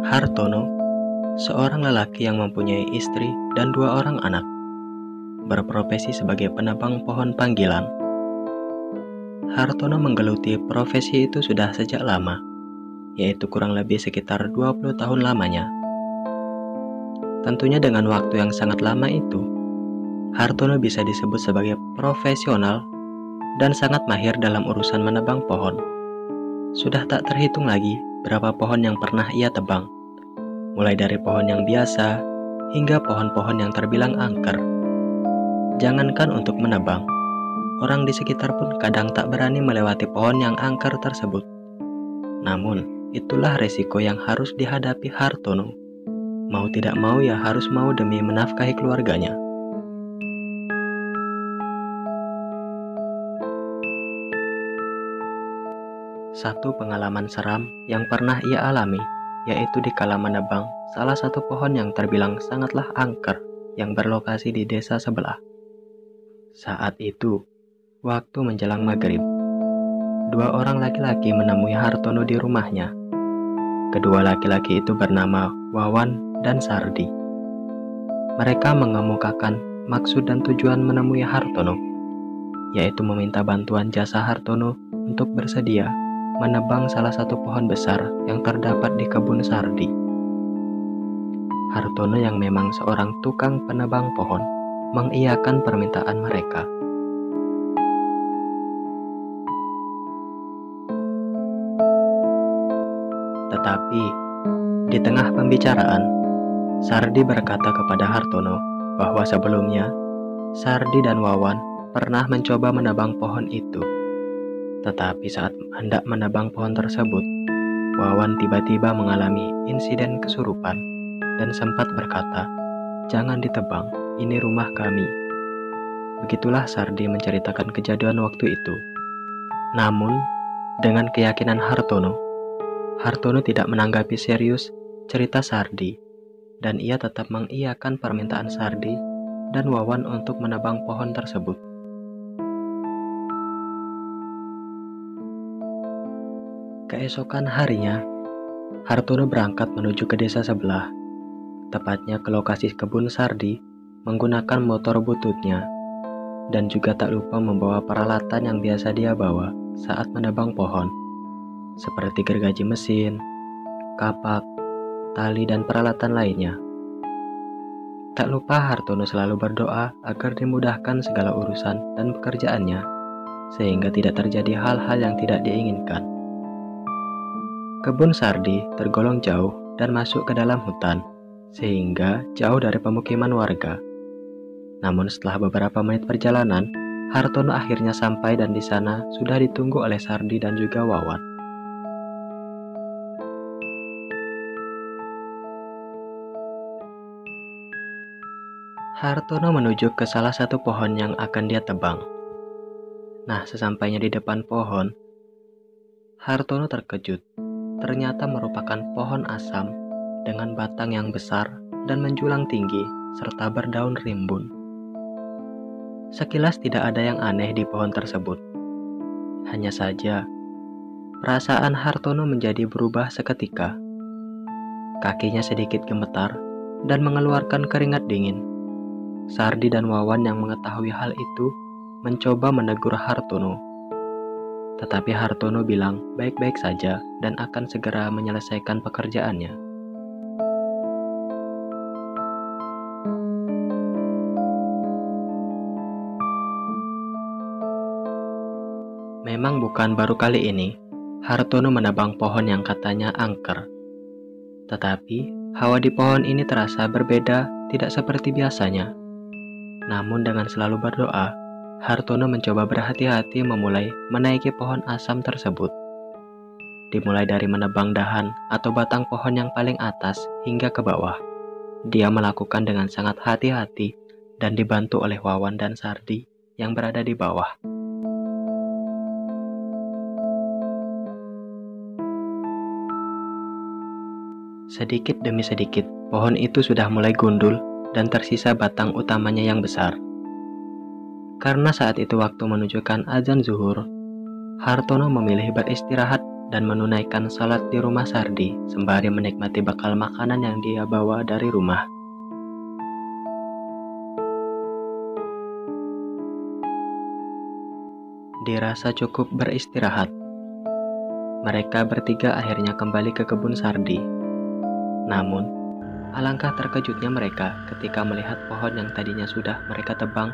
Hartono, seorang lelaki yang mempunyai istri dan 2 orang anak, berprofesi sebagai penebang pohon panggilan. Hartono menggeluti profesi itu sudah sejak lama, yaitu kurang lebih sekitar 20 tahun lamanya. Tentunya dengan waktu yang sangat lama itu, Hartono bisa disebut sebagai profesional dan sangat mahir dalam urusan menebang pohon. Sudah tak terhitung lagi berapa pohon yang pernah ia tebang, mulai dari pohon yang biasa hingga pohon-pohon yang terbilang angker. Jangankan untuk menebang, orang di sekitar pun kadang tak berani melewati pohon yang angker tersebut. Namun, itulah resiko yang harus dihadapi Hartono. Mau tidak mau ya harus mau demi menafkahi keluarganya. Satu pengalaman seram yang pernah ia alami, yaitu dikala menebang salah satu pohon yang terbilang sangatlah angker yang berlokasi di desa sebelah. Saat itu, waktu menjelang maghrib, 2 orang laki-laki menemui Hartono di rumahnya. Kedua laki-laki itu bernama Wawan dan Sardi. Mereka mengemukakan maksud dan tujuan menemui Hartono, yaitu meminta bantuan jasa Hartono untuk bersedia menebang salah satu pohon besar yang terdapat di kebun Sardi. Hartono yang memang seorang tukang penebang pohon mengiyakan permintaan mereka. Tetapi, di tengah pembicaraan, Sardi berkata kepada Hartono bahwa sebelumnya Sardi dan Wawan pernah mencoba menebang pohon itu. Tetapi saat hendak menebang pohon tersebut, Wawan tiba-tiba mengalami insiden kesurupan dan sempat berkata, "Jangan ditebang, ini rumah kami." Begitulah Sardi menceritakan kejadian waktu itu. Namun, dengan keyakinan Hartono tidak menanggapi serius cerita Sardi, dan ia tetap mengiyakan permintaan Sardi dan Wawan untuk menebang pohon tersebut. Keesokan harinya, Hartono berangkat menuju ke desa sebelah, tepatnya ke lokasi kebun Sardi, menggunakan motor bututnya, dan juga tak lupa membawa peralatan yang biasa dia bawa saat menebang pohon, seperti gergaji mesin, kapak, tali, dan peralatan lainnya. Tak lupa Hartono selalu berdoa agar dimudahkan segala urusan dan pekerjaannya, sehingga tidak terjadi hal-hal yang tidak diinginkan. Kebun Sardi tergolong jauh dan masuk ke dalam hutan, sehingga jauh dari pemukiman warga. Namun setelah beberapa menit perjalanan, Hartono akhirnya sampai dan di sana sudah ditunggu oleh Sardi dan juga Wawan. Hartono menuju ke salah satu pohon yang akan dia tebang. Nah, sesampainya di depan pohon, Hartono terkejut. Ternyata merupakan pohon asam dengan batang yang besar dan menjulang tinggi serta berdaun rimbun. Sekilas tidak ada yang aneh di pohon tersebut. Hanya saja, perasaan Hartono menjadi berubah seketika. Kakinya sedikit gemetar dan mengeluarkan keringat dingin. Sardi dan Wawan yang mengetahui hal itu mencoba menegur Hartono. Tetapi Hartono bilang baik-baik saja dan akan segera menyelesaikan pekerjaannya. Memang bukan baru kali ini Hartono menebang pohon yang katanya angker. Tetapi hawa di pohon ini terasa berbeda, tidak seperti biasanya. Namun dengan selalu berdoa, Hartono mencoba berhati-hati memulai menaiki pohon asam tersebut. Dimulai dari menebang dahan atau batang pohon yang paling atas hingga ke bawah. Dia melakukan dengan sangat hati-hati dan dibantu oleh Wawan dan Sardi yang berada di bawah. Sedikit demi sedikit, pohon itu sudah mulai gundul dan tersisa batang utamanya yang besar. Karena saat itu waktu menunjukkan azan zuhur, Hartono memilih beristirahat dan menunaikan salat di rumah Sardi sembari menikmati bekal makanan yang dia bawa dari rumah. Dirasa cukup beristirahat. Mereka bertiga akhirnya kembali ke kebun Sardi. Namun, alangkah terkejutnya mereka ketika melihat pohon yang tadinya sudah mereka tebang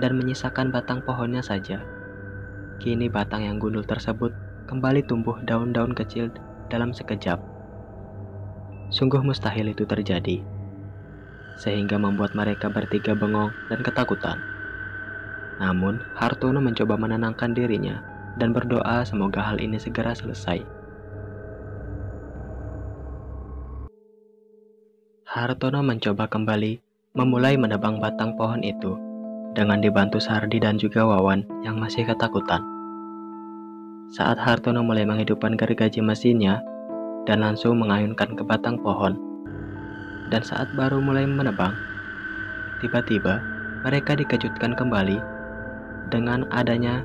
dan menyisakan batang pohonnya saja. Kini batang yang gundul tersebut kembali tumbuh daun-daun kecil dalam sekejap. Sungguh mustahil itu terjadi, sehingga membuat mereka bertiga bengong dan ketakutan. Namun, Hartono mencoba menenangkan dirinya dan berdoa semoga hal ini segera selesai. Hartono mencoba kembali memulai menebang batang pohon itu dengan dibantu Sardi dan juga Wawan yang masih ketakutan. Saat Hartono mulai menghidupkan gergaji mesinnya dan langsung mengayunkan ke batang pohon, dan saat baru mulai menebang, tiba-tiba mereka dikejutkan kembali dengan adanya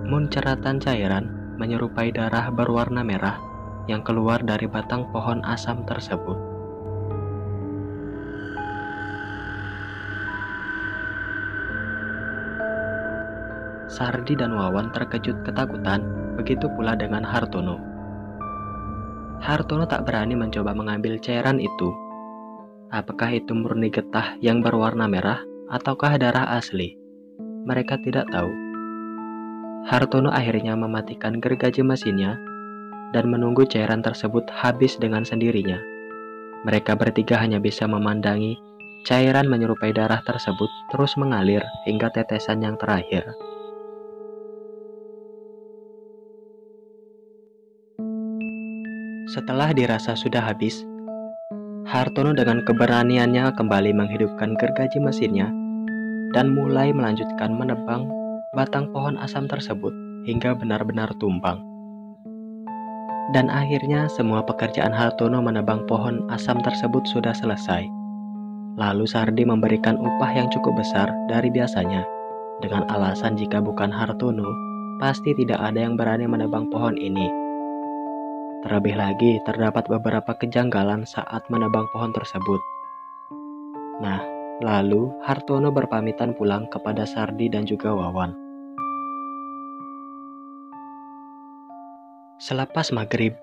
munceratan cairan menyerupai darah berwarna merah yang keluar dari batang pohon asam tersebut. Sardi dan Wawan terkejut ketakutan, begitu pula dengan Hartono. Hartono tak berani mencoba mengambil cairan itu. Apakah itu murni getah yang berwarna merah ataukah darah asli? Mereka tidak tahu. Hartono akhirnya mematikan gergaji mesinnya dan menunggu cairan tersebut habis dengan sendirinya. Mereka bertiga hanya bisa memandangi cairan menyerupai darah tersebut terus mengalir hingga tetesan yang terakhir. Setelah dirasa sudah habis, Hartono dengan keberaniannya kembali menghidupkan gergaji mesinnya dan mulai melanjutkan menebang batang pohon asam tersebut hingga benar-benar tumbang. Dan akhirnya semua pekerjaan Hartono menebang pohon asam tersebut sudah selesai. Lalu Sardi memberikan upah yang cukup besar dari biasanya, dengan alasan jika bukan Hartono, pasti tidak ada yang berani menebang pohon ini. Terlebih lagi, terdapat beberapa kejanggalan saat menebang pohon tersebut. Nah, lalu Hartono berpamitan pulang kepada Sardi dan juga Wawan. Selepas maghrib,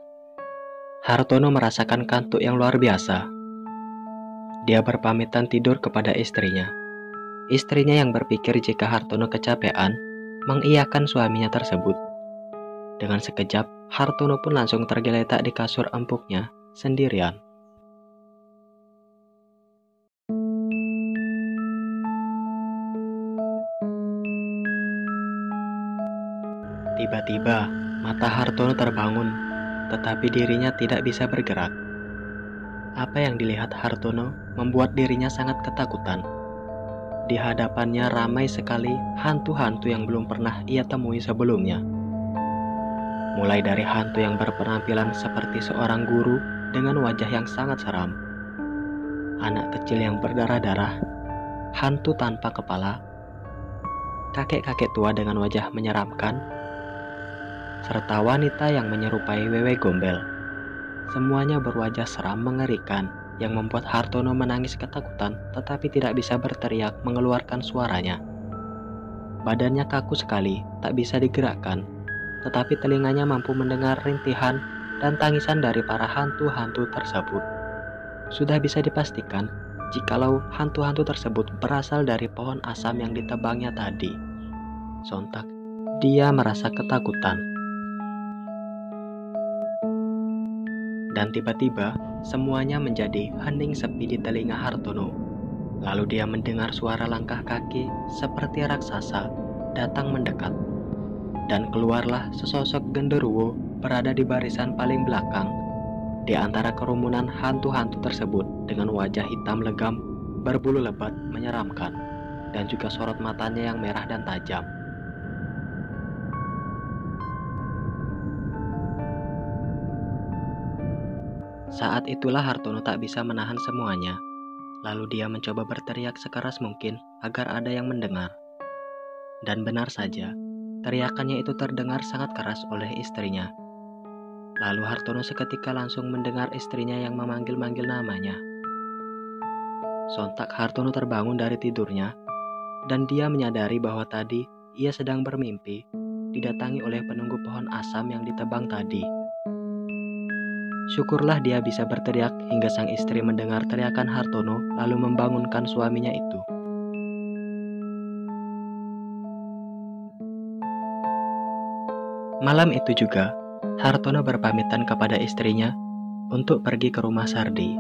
Hartono merasakan kantuk yang luar biasa. Dia berpamitan tidur kepada istrinya. Istrinya yang berpikir jika Hartono kecapean, mengiyakan suaminya tersebut. Dengan sekejap, Hartono pun langsung tergeletak di kasur empuknya sendirian. Tiba-tiba, mata Hartono terbangun, tetapi dirinya tidak bisa bergerak. Apa yang dilihat Hartono membuat dirinya sangat ketakutan. Di hadapannya ramai sekali hantu-hantu yang belum pernah ia temui sebelumnya. Mulai dari hantu yang berpenampilan seperti seorang guru dengan wajah yang sangat seram, anak kecil yang berdarah-darah, hantu tanpa kepala, kakek-kakek tua dengan wajah menyeramkan, serta wanita yang menyerupai wewe gombel. Semuanya berwajah seram mengerikan yang membuat Hartono menangis ketakutan tetapi tidak bisa berteriak mengeluarkan suaranya. Badannya kaku sekali, tak bisa digerakkan, tetapi telinganya mampu mendengar rintihan dan tangisan dari para hantu-hantu tersebut. Sudah bisa dipastikan jikalau hantu-hantu tersebut berasal dari pohon asam yang ditebangnya tadi. Sontak, dia merasa ketakutan. Dan tiba-tiba, semuanya menjadi hening sepi di telinga Hartono. Lalu dia mendengar suara langkah kaki seperti raksasa datang mendekat. Dan keluarlah sesosok genderuwo berada di barisan paling belakang di antara kerumunan hantu-hantu tersebut dengan wajah hitam legam berbulu lebat menyeramkan dan juga sorot matanya yang merah dan tajam. Saat itulah Hartono tak bisa menahan semuanya. Lalu dia mencoba berteriak sekeras mungkin agar ada yang mendengar. Dan benar saja, teriakannya itu terdengar sangat keras oleh istrinya. Lalu Hartono seketika langsung mendengar istrinya yang memanggil-manggil namanya. Sontak Hartono terbangun dari tidurnya, dan dia menyadari bahwa tadi ia sedang bermimpi, didatangi oleh penunggu pohon asam yang ditebang tadi. Syukurlah dia bisa berteriak hingga sang istri mendengar teriakan Hartono lalu membangunkan suaminya itu. Malam itu juga, Hartono berpamitan kepada istrinya untuk pergi ke rumah Sardi.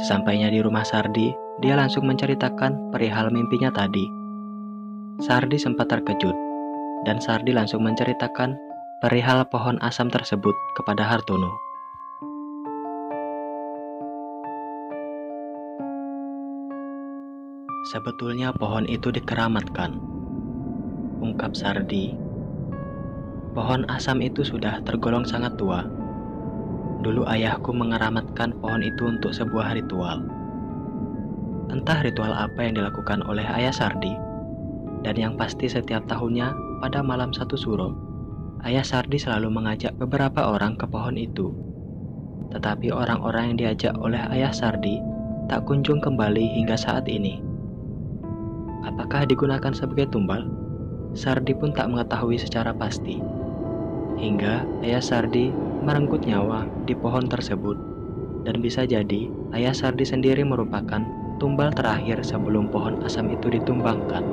Sesampainya di rumah Sardi, dia langsung menceritakan perihal mimpinya tadi. Sardi sempat terkejut, dan Sardi langsung menceritakan perihal pohon asam tersebut kepada Hartono. Sebetulnya pohon itu dikeramatkan, ungkap Sardi. Pohon asam itu sudah tergolong sangat tua. Dulu ayahku mengeramatkan pohon itu untuk sebuah ritual. Entah ritual apa yang dilakukan oleh ayah Sardi, dan yang pasti setiap tahunnya pada malam satu suro, ayah Sardi selalu mengajak beberapa orang ke pohon itu. Tetapi orang-orang yang diajak oleh ayah Sardi tak kunjung kembali hingga saat ini. Apakah digunakan sebagai tumbal? Sardi pun tak mengetahui secara pasti. Hingga ayah Sardi merenggut nyawa di pohon tersebut, dan bisa jadi ayah Sardi sendiri merupakan tumbal terakhir sebelum pohon asam itu ditumbangkan.